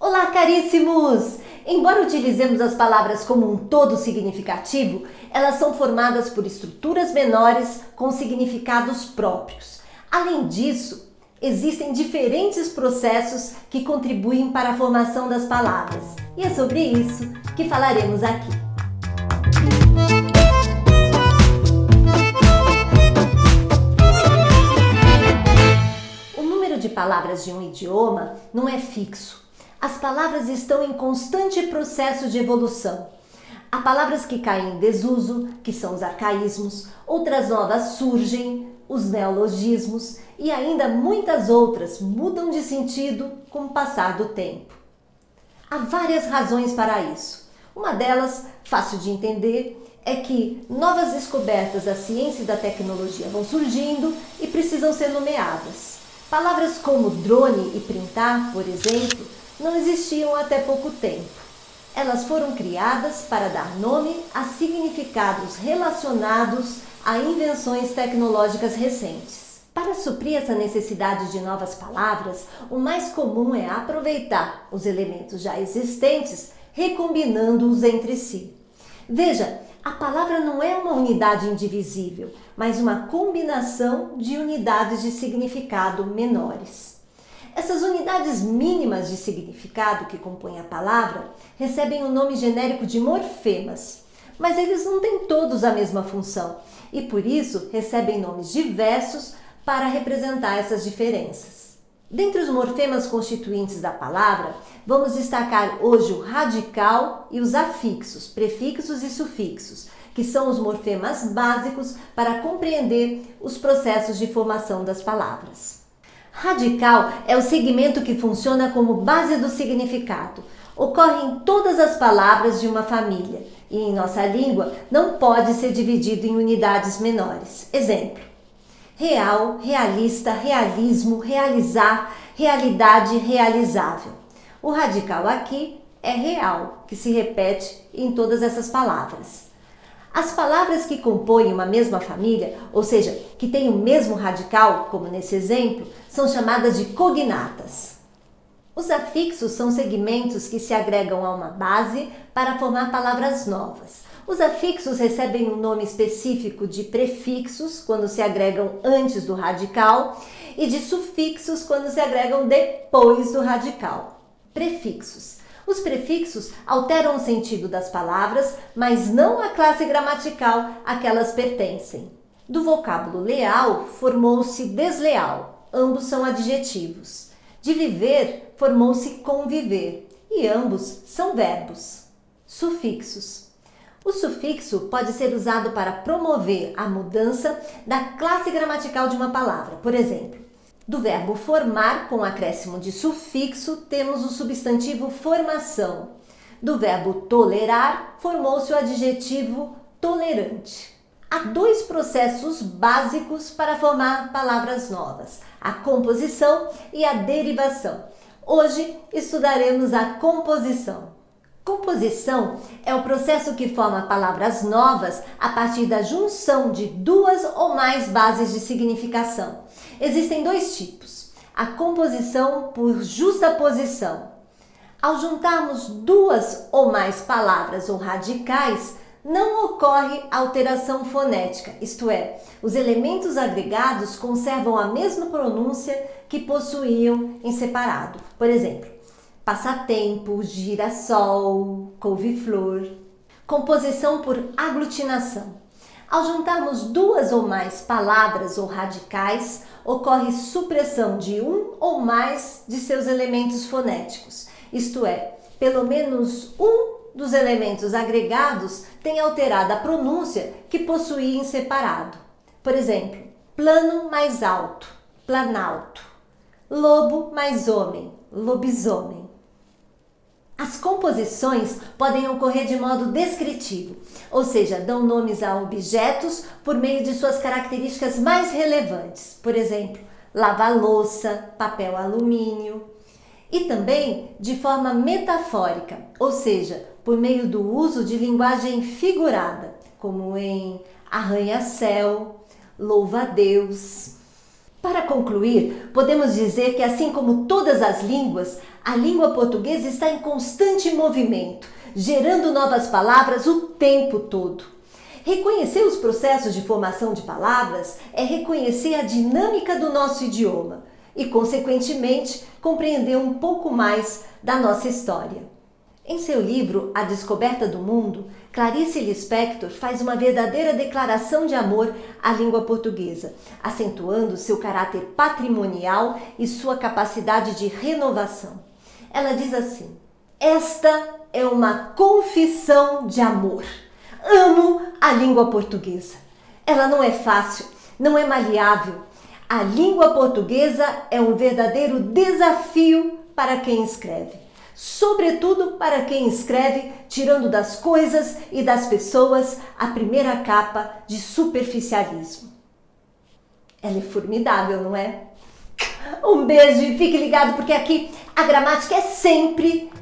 Olá, caríssimos! Embora utilizemos as palavras como um todo significativo, elas são formadas por estruturas menores com significados próprios. Além disso, existem diferentes processos que contribuem para a formação das palavras. E é sobre isso que falaremos aqui. O número de palavras de um idioma não é fixo. As palavras estão em constante processo de evolução. Há palavras que caem em desuso, que são os arcaísmos, outras novas surgem, os neologismos, e ainda muitas outras mudam de sentido com o passar do tempo. Há várias razões para isso. Uma delas, fácil de entender, é que novas descobertas da ciência e da tecnologia vão surgindo e precisam ser nomeadas. Palavras como drone e printar, por exemplo, não existiam até pouco tempo. Elas foram criadas para dar nome a significados relacionados a invenções tecnológicas recentes. Para suprir essa necessidade de novas palavras, o mais comum é aproveitar os elementos já existentes, recombinando-os entre si. Veja, a palavra não é uma unidade indivisível, mas uma combinação de unidades de significado menores. Essas unidades mínimas de significado que compõem a palavra recebem o nome genérico de morfemas, mas eles não têm todos a mesma função e por isso recebem nomes diversos para representar essas diferenças. Dentre os morfemas constituintes da palavra, vamos destacar hoje o radical e os afixos, prefixos e sufixos, que são os morfemas básicos para compreender os processos de formação das palavras. Radical é o segmento que funciona como base do significado. Ocorre em todas as palavras de uma família e em nossa língua não pode ser dividido em unidades menores. Exemplo: real, realista, realismo, realizar, realidade, realizável. O radical aqui é real, que se repete em todas essas palavras. As palavras que compõem uma mesma família, ou seja, que têm o mesmo radical, como nesse exemplo, são chamadas de cognatas. Os afixos são segmentos que se agregam a uma base para formar palavras novas. Os afixos recebem um nome específico de prefixos, quando se agregam antes do radical, e de sufixos, quando se agregam depois do radical. Prefixos. Os prefixos alteram o sentido das palavras, mas não a classe gramatical a que elas pertencem. Do vocábulo leal, formou-se desleal, ambos são adjetivos. De viver, formou-se conviver, e ambos são verbos. Sufixos. O sufixo pode ser usado para promover a mudança da classe gramatical de uma palavra. Por exemplo, do verbo formar, com acréscimo de sufixo, temos o substantivo formação. Do verbo tolerar, formou-se o adjetivo tolerante. Há dois processos básicos para formar palavras novas: a composição e a derivação. Hoje estudaremos a composição. Composição é o processo que forma palavras novas a partir da junção de duas ou mais bases de significação. Existem dois tipos: a composição por justaposição. Ao juntarmos duas ou mais palavras ou radicais, não ocorre alteração fonética, isto é, os elementos agregados conservam a mesma pronúncia que possuíam em separado. Por exemplo, passatempo, girassol, couve-flor. Composição por aglutinação. Ao juntarmos duas ou mais palavras ou radicais, ocorre supressão de um ou mais de seus elementos fonéticos, isto é, pelo menos um dos elementos agregados tem alterado a pronúncia que possuía em separado. Por exemplo, plano mais alto, planalto. Lobo mais homem, lobisomem. As composições podem ocorrer de modo descritivo, ou seja, dão nomes a objetos por meio de suas características mais relevantes. Por exemplo, lava-louça, papel alumínio. E também de forma metafórica, ou seja, por meio do uso de linguagem figurada, como em arranha-céu, louva-a-Deus. Para concluir, podemos dizer que, assim como todas as línguas, a língua portuguesa está em constante movimento, gerando novas palavras o tempo todo. Reconhecer os processos de formação de palavras é reconhecer a dinâmica do nosso idioma e, consequentemente, compreender um pouco mais da nossa história. Em seu livro A Descoberta do Mundo, Clarice Lispector faz uma verdadeira declaração de amor à língua portuguesa, acentuando seu caráter patrimonial e sua capacidade de renovação. Ela diz assim: esta é uma confissão de amor. Amo a língua portuguesa. Ela não é fácil, não é maleável. A língua portuguesa é um verdadeiro desafio para quem escreve. Sobretudo para quem escreve tirando das coisas e das pessoas a primeira capa de superficialismo. Ela é formidável, não é? Um beijo e fique ligado porque aqui a gramática é sempre